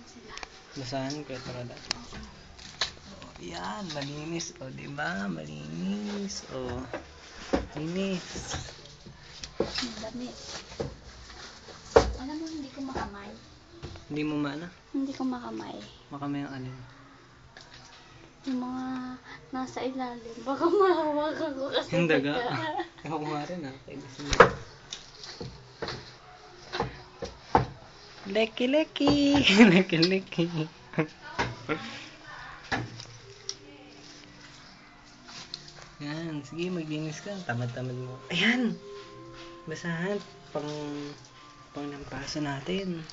sila. Basahan ko ito rada. Yan, malinis. O, diba? Malinis. O, linis. Ang dami. Alam mo, hindi ko makamay. Hindi mo maana? Hindi ko makamay. Makamay ang alin. Yung mga nasa ilalim. Baka mahawak ako kasi. Yung daga. Ako nga rin kainis mo. Leki-leki. Leki-leki. Yan, sige maglinis ka. Tamad-tamad mo. Ayan! Basahan. Pang nampasa natin.